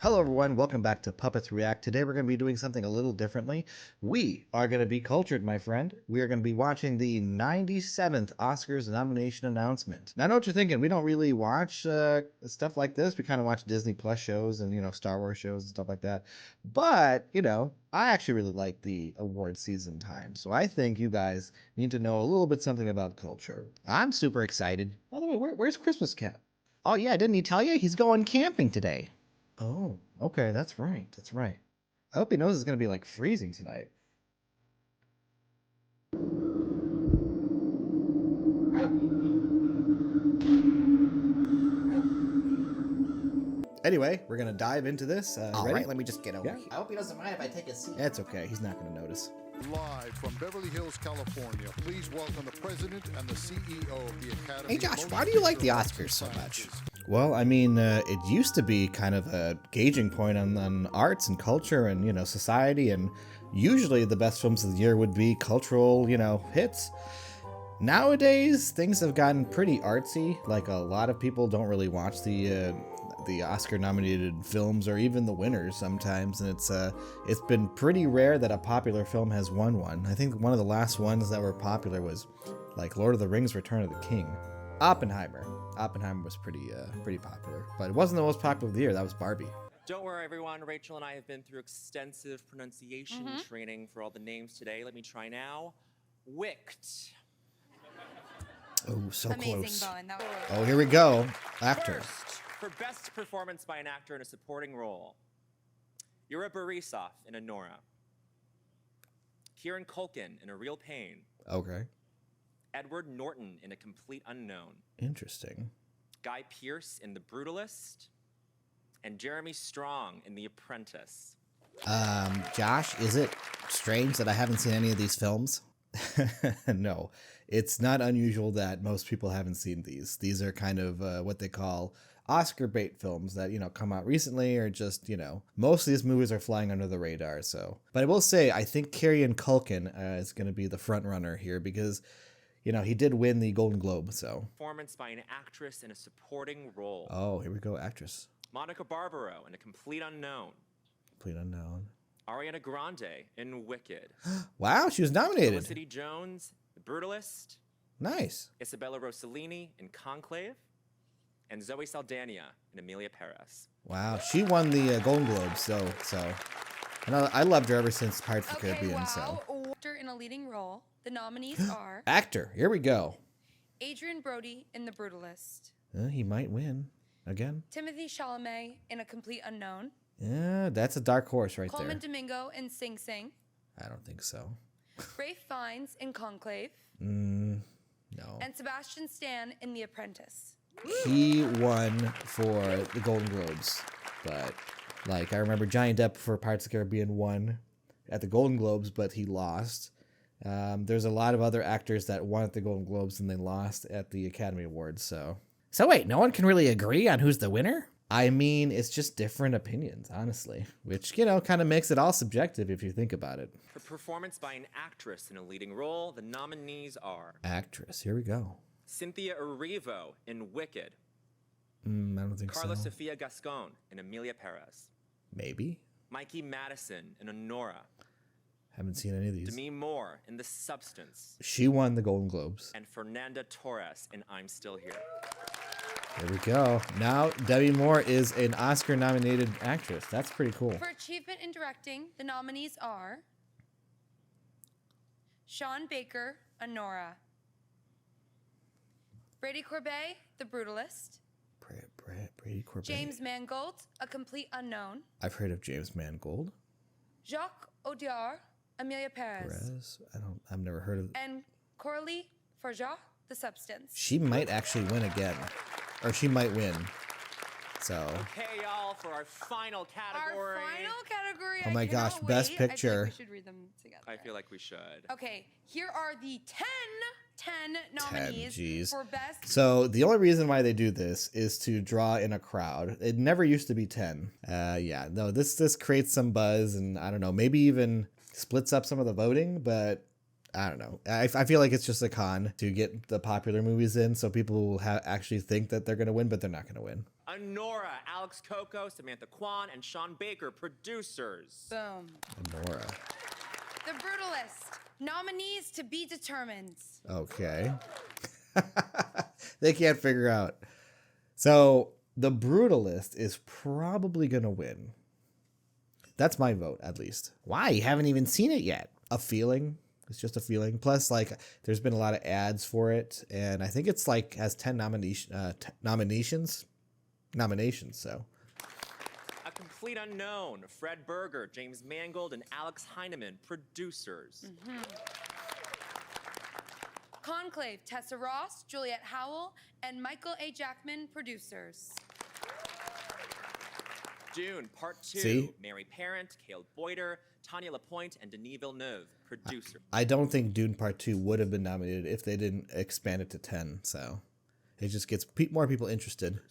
Hello everyone, welcome back to Puppets React. Today we're going to be doing something a little differently. We are going to be cultured, my friend. We are going to be watching the 97th Oscars nomination announcement. Now I know what you're thinking, we don't really watch stuff like this. We kind of watch Disney Plus shows and, Star Wars shows and stuff like that. But, I actually really like the award season time. So I think you guys need to know a little bit something about culture. I'm super excited. By the way, where's Christmas Cat? Oh yeah, didn't he tell you? He's going camping today. Oh, okay, that's right. That's right. I hope he knows it's gonna be like freezing tonight. Anyway, we're gonna dive into this. All Ready? right, let me just get over Yeah. here. I hope he doesn't mind if I take a seat. That's okay. He's not gonna notice. Live from Beverly Hills, California, please welcome the president and the CEO of the Academy. Hey, Josh, why do you like the Oscars so much? Well, I mean, it used to be kind of a gauging point on arts and culture and, society, and usually the best films of the year would be cultural, hits. Nowadays, things have gotten pretty artsy. Like, a lot of people don't really watch the Oscar-nominated films or even the winners sometimes, and it's been pretty rare that a popular film has won one. I think one of the last ones that were popular was like Lord of the Rings: Return of the King. Oppenheimer was pretty popular, but it wasn't the most popular of the year. That was Barbie. Don't worry, everyone. Rachel and I have been through extensive pronunciation training for all the names today. Let me try now. Wicked. Oh, so Amazing, close. Bowen. That was Oh, here we go. Actor. First, for best performance by an actor in a supporting role, Yura Borisov in Anora, Kieran Culkin in A Real Pain, Okay. Edward Norton in A Complete Unknown, Interesting. Guy Pearce in The Brutalist, and Jeremy Strong in The Apprentice. Josh, is it strange that I haven't seen any of these films? No, it's not unusual that most people haven't seen these. These are kind of what they call Oscar bait films that, come out recently, or just, most of these movies are flying under the radar. So, but I will say, I think Kieran Culkin is going to be the front runner here because, he did win the Golden Globe. So, Performance by an actress in a supporting role. oh, here we go. Actress. Monica Barbaro in A Complete Unknown. Complete unknown. Ariana Grande in Wicked. Wow, she was nominated. Felicity Jones, The Brutalist. Nice. Isabella Rossellini in Conclave. And Zoe Saldana in Emilia Perez. Wow, she won the Golden Globes, so I loved her ever since Pirates of the okay, Caribbean. wow. So, Actor in a leading role. The nominees are actor. Here we go. Adrian Brody in The Brutalist, He might win again. Timothy Chalamet in A Complete Unknown, Yeah, that's a dark horse right Coleman there. Domingo in Sing Sing, I don't think so. Rafe Fiennes in Conclave, No. and Sebastian Stan in The Apprentice. He won for the Golden Globes, but I remember Johnny Depp for Pirates of the Caribbean won at the Golden Globes, but he lost. There's a lot of other actors that won at the Golden Globes and they lost at the Academy Awards. So wait, no one can really agree on who's the winner? I mean, it's just different opinions, honestly, which, kind of makes it all subjective if you think about it. For performance by an actress in a leading role, the nominees are Actress, here we go. Cynthia Erivo in Wicked, I don't think Carla so. Sofia Gascon in Emilia Perez, Maybe. Mikey Madison in Honora, Haven't seen any of these. Demi Moore in The Substance, She won the Golden Globes. and Fernanda Torres in I'm Still Here. There we go. Now, Demi Moore is an Oscar-nominated actress. That's pretty cool. For achievement in directing, the nominees are Sean Baker, Anora, Brady Corbet, The Brutalist, Brady Corbet. James Mangold, A Complete Unknown, I've heard of James Mangold. Jacques Audiard, Emilia Perez, Perez. I've never heard of. and Coralie Farjah, The Substance. She might actually win again, or she might win. So. Okay, y'all, for our final category. Our final category. Oh my I cannot gosh, Best wait. I feel Picture. like we should read them together. I feel like we should. Okay, here are the 10 nominees jeez. for best. So the only reason why they do this is to draw in a crowd. It never used to be 10. Yeah, no, this creates some buzz, and I don't know, maybe even splits up some of the voting, but I don't know. I feel like it's just a con to get the popular movies in, so people will actually think that they're going to win, but they're not going to win. Honora, Alex Coco, Samantha Kwan, and Sean Baker, producers. Boom. Nora. The Brutalist. Nominees to be determined. Okay. They can't figure out. So the Brutalist is probably going to win. That's my vote, at least. Why? You haven't even seen it yet. A feeling. It's just a feeling. Plus, like, there's been a lot of ads for it, and I think it's like has 10 nominations. So A Complete Unknown, Fred Berger, James Mangold, and Alex Heineman, producers. Conclave. Tessa Ross, Juliette Howell, and Michael A. Jackman, producers. Dune, Part 2, See? Mary Parent, Cale Boyder, Tanya Lapointe, and Denis Villeneuve, producer. I don't think Dune Part 2 would have been nominated if they didn't expand it to 10. So it just gets more people interested.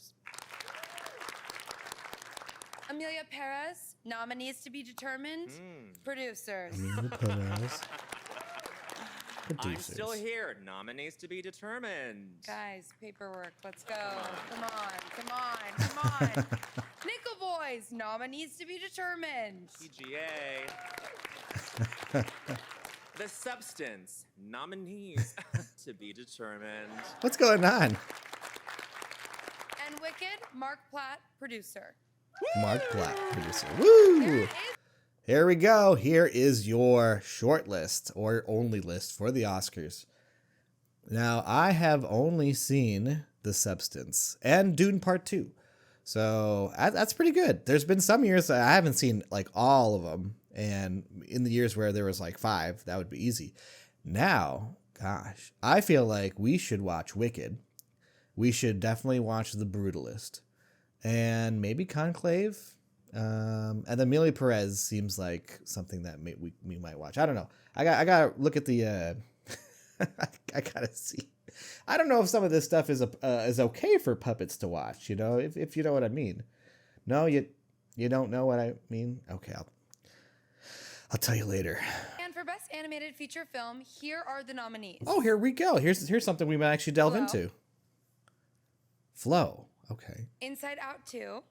Amelia Perez, nominees to be determined, producers. I'm still here, nominees to be determined. Guys, paperwork, let's go. Come on. Nickel Boys, nominees to be determined. PGA. The Substance, nominees to be determined. What's going on? And Wicked, Mark Platt, producer. Mark Platt, producer. There Woo! it is. Here we go. Here is your short list or only list for the Oscars. Now, I have only seen The Substance and Dune Part 2. So that's pretty good. There's been some years I haven't seen like all of them. And in the years where there was like 5, that would be easy. Now, gosh, I feel like we should watch Wicked. We should definitely watch The Brutalist. And maybe Conclave. And then Amelia Perez seems like something that we might watch. I don't know. I gotta look at the. I gotta see. I don't know if some of this stuff is okay for puppets to watch. You know, if you know what I mean. No, you don't know what I mean. Okay, I'll tell you later. And for Best Animated Feature Film, here are the nominees. Oh, here we go. Here's something we might actually delve Flow. into. Flow. Okay. Inside Out 2,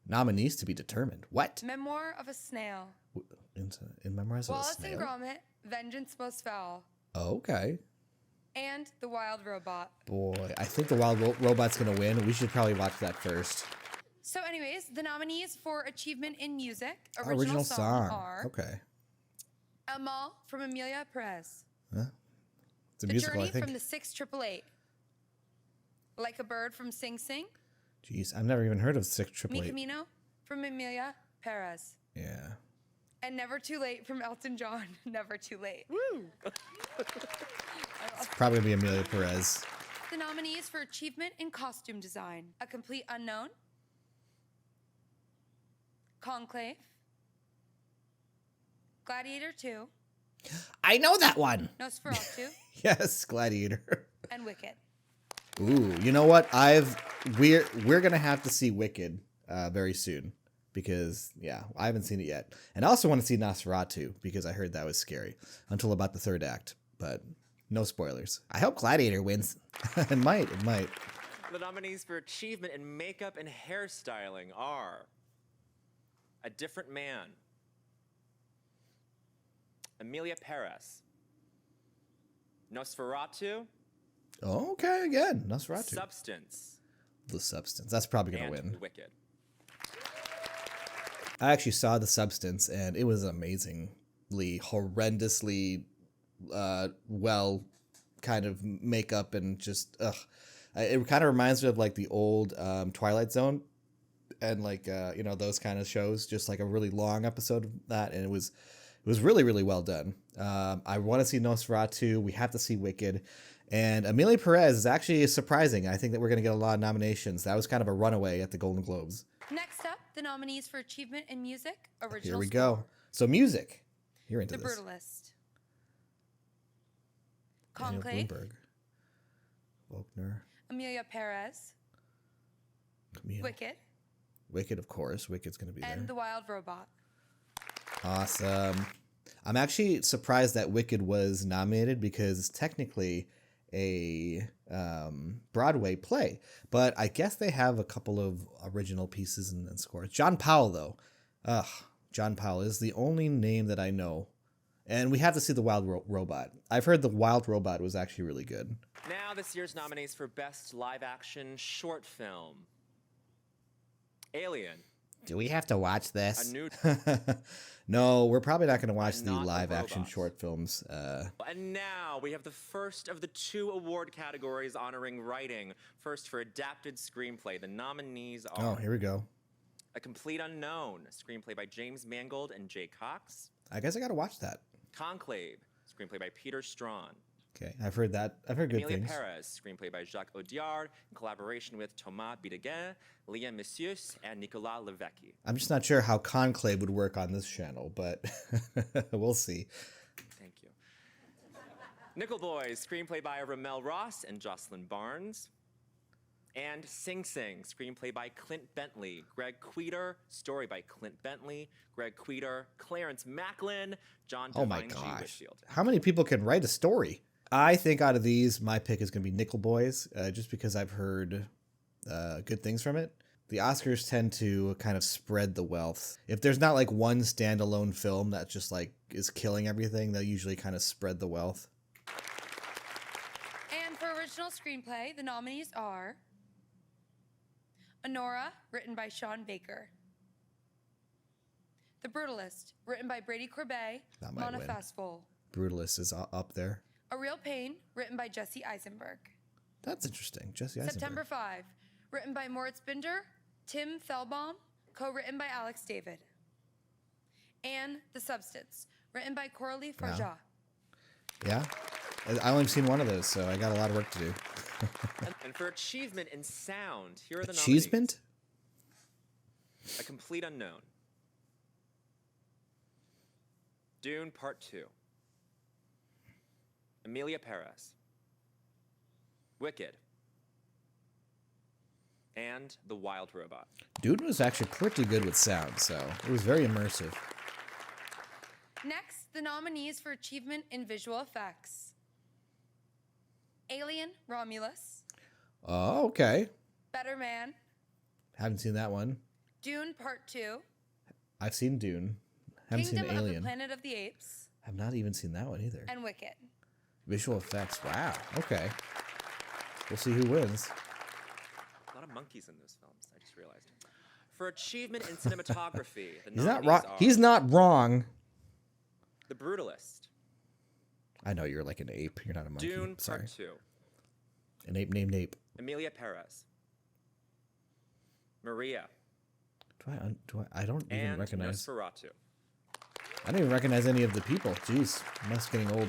Nominees to be determined. What? Memoir of a Snail, In Memoirs of a Wallace Snail? and Gromit, Vengeance Most Foul, Okay. and The Wild Robot. Boy, I think the Wild Robot's going to win. We should probably watch that first. So anyways, the nominees for Achievement in Music, Original song. are Okay. Amal from Amelia Perez, It's a The musical, Journey I think. from the 688, Like a Bird from Sing Sing, Jeez, I've never even heard of Mi 688. Camino from Amelia Perez, Yeah. and Never Too Late from Elton John. Never Too Late. It's probably going to be Amelia Perez. The nominees for Achievement in Costume Design, A Complete Unknown, Conclave, Gladiator 2, I know that one. Nosferatu, Yes, Gladiator. and Wicked. Ooh, you know what? We're gonna have to see Wicked very soon because I haven't seen it yet, and I also want to see Nosferatu because I heard that was scary until about the 3rd act. But no spoilers. I hope Gladiator wins. It might. The nominees for Achievement in Makeup and Hairstyling are A Different Man, Amelia Perez, Nosferatu, Okay, again, Nosferatu. Substance, The Substance. That's probably gonna and win. Wicked. I actually saw The Substance, and it was amazingly, horrendously well kind of makeup and just it kind of reminds me of like the old Twilight Zone and like those kind of shows, just like a really long episode of that, and it was really, really well done. I want to see Nosferatu. We have to see Wicked. And Amelia Perez is actually surprising. I think that we're going to get a lot of nominations. That was kind of a runaway at the Golden Globes. Next up, the nominees for Achievement in Music, Original Here we Score, go. So music. You're into The this. Brutalist, Daniel Conclave, Bloomberg. Faulkner. Amelia Perez, Camille. Wicked, Wicked, of course. Wicked's going to be and there. The Wild Robot. Awesome. I'm actually surprised that Wicked was nominated because technically a Broadway play, but I guess they have a couple of original pieces and scores. John Powell, though, John Powell is the only name that I know, and we have to see the Wild Robot. I've heard the Wild Robot was actually really good. Now, this year's nominees for Best Live Action Short Film: Alien, Do we have to watch a this? new. No, we're probably not going to watch the Not the live action robots. short films. And now we have the first of the 2 award categories honoring writing. First, for adapted screenplay, the nominees are Oh, here we go. A Complete Unknown, a screenplay by James Mangold and Jay Cox; I guess I got to watch that. Conclave, screenplay by Peter Strawn; Okay, I've heard that. I've heard good Emilia things. Perez, screenplay by Jacques Audiard, in collaboration with Thomas Bidegain, Liam Messius, and Nicolas Levecki. I'm just not sure how Conclave would work on this channel, but we'll see. Thank you. Nickel Boys, screenplay by Ramel Ross and Jocelyn Barnes; and Sing Sing, screenplay by Clint Bentley, Greg Queter, story by Clint Bentley, Greg Queter, Clarence Macklin, John Oh my Devine G. gosh. Whitfield. How many people can write a story? I think out of these, my pick is going to be Nickel Boys, just because I've heard good things from it. The Oscars tend to kind of spread the wealth. If there's not like one standalone film that just like is killing everything, they'll usually kind of spread the wealth. And for original screenplay, the nominees are Honora, written by Sean Baker; The Brutalist, written by Brady Corbet, That might Mona win. Fastful; Brutalist is up there. A Real Pain, written by Jesse Eisenberg; That's interesting. Jesse Eisenberg. September 5, written by Moritz Binder, Tim Fellbaum, co-written by Alex David; and The Substance, written by Coralie Farja. Yeah, I only seen one of those, so I got a lot of work to do. And for achievement in sound, here are the Achievement? nominees. A Complete Unknown, Dune Part 2, Emilia Perez, Wicked, and The Wild Robot. Dude was actually pretty good with sound, so it was very immersive. Next, the nominees for achievement in visual effects: Alien Romulus, Oh, okay. Better Man, Haven't seen that one. Dune Part 2, I've seen Dune. Haven't Kingdom seen of the Alien. Planet of the Apes, I've not even seen that one either. and Wicked. Visual effects. Wow. Okay. We'll see who wins. A lot of monkeys in those films, I just realized. For achievement in cinematography, the He's not nominees wrong. are He's not wrong. The Brutalist, I know you're like an ape. You're not a monkey. Dune Sorry. Part 2, An ape named Ape. Emilia Perez, Maria, I don't even and recognize. Nosferatu. I don't even recognize any of the people. Jeez, I'm just getting old.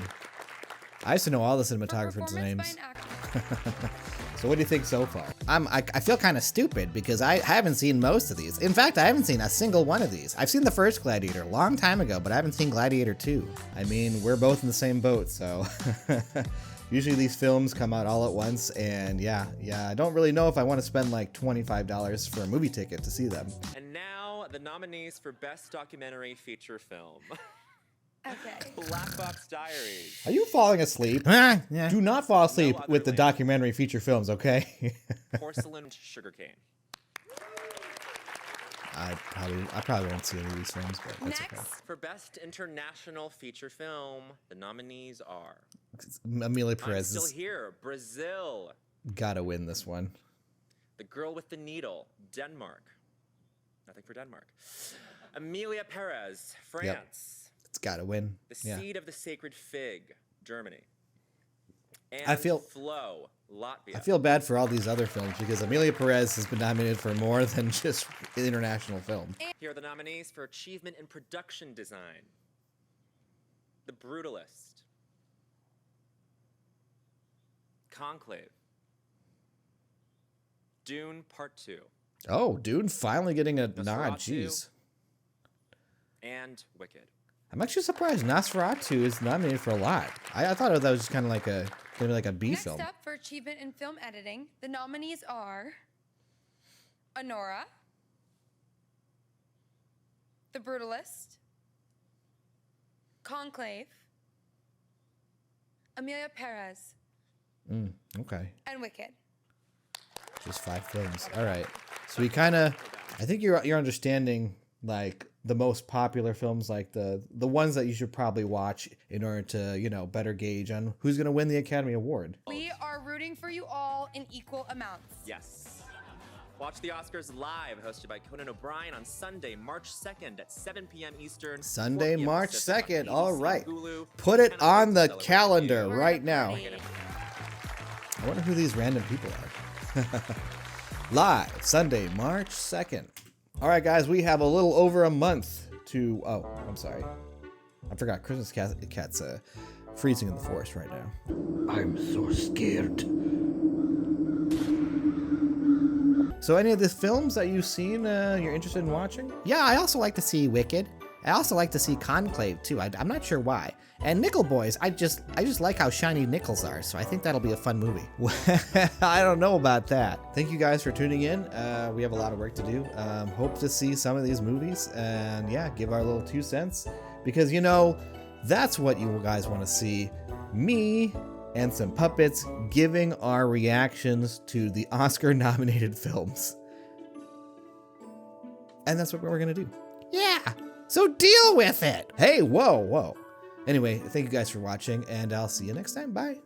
I used to know all the For cinematographers' performance names. by an actor. So what do you think so far? I feel kind of stupid because I haven't seen most of these. In fact, I haven't seen a single one of these. I've seen the first Gladiator a long time ago, but I haven't seen Gladiator 2. I mean, we're both in the same boat, so usually these films come out all at once, and yeah, I don't really know if I want to spend like $25 for a movie ticket to see them. And now the nominees for Best Documentary Feature Film. Okay. Black Box Diaries, Are you falling asleep? Do not fall asleep other with the link. documentary feature films, okay? Porcelain Sugarcane. I probably won't see any of these films, but that's okay. Next, For Best International Feature Film, the nominees are Emilia I'm Perez Still has Here, Brazil, gotta win this one. The Girl with the Needle, Denmark. Nothing for Denmark. Emilia Perez, France. It's gotta win. The Yeah. Seed of the Sacred Fig, Germany. And I feel- Flow, Latvia. I feel bad for all these other films because Emilia Perez has been nominated for more than just international film. Here are the nominees for Achievement in Production Design. The Brutalist, Conclave, Dune Part 2, Oh, Dune finally getting a nod. Nosferatu. Jeez. and Wicked. I'm actually surprised Nosferatu is nominated for a lot. I thought that was just kind of like a B next film. up for achievement in film editing, the nominees are Honora, The Brutalist, Conclave, Emilia Perez, Okay. and Wicked. Just 5 films. All right. So we kind of, I think you're understanding like the most popular films, like the ones that you should probably watch in order to, you know, better gauge on who's going to win the Academy Award. We are rooting for you all in equal amounts. Yes. Watch the Oscars live, hosted by Conan O'Brien on Sunday, March 2nd at 7 p.m. Eastern. 4 Sunday, p.m. March Pacific 2nd. on All ABC, right. Hulu, Put it and on the Celebrate calendar You. right now. Party. I wonder who these random people are. Live, Sunday, March 2nd. All right, guys, we have a little over a month to... Oh, I'm sorry. I forgot. Christmas cat's freezing in the forest right now. I'm so scared. So any of the films that you've seen you're interested in watching? Yeah, I also like to see Wicked. I also like to see Conclave, too. I'm not sure why. And Nickel Boys, I just like how shiny nickels are, so I think that'll be a fun movie. I don't know about that. Thank you guys for tuning in. We have a lot of work to do. Hope to see some of these movies and, yeah, give our little 2 cents. Because, you know, that's what you guys want to see. Me and some puppets giving our reactions to the Oscar-nominated films. And that's what we're going to do. Yeah! So deal with it! Hey, whoa. Anyway, thank you guys for watching, and I'll see you next time. Bye.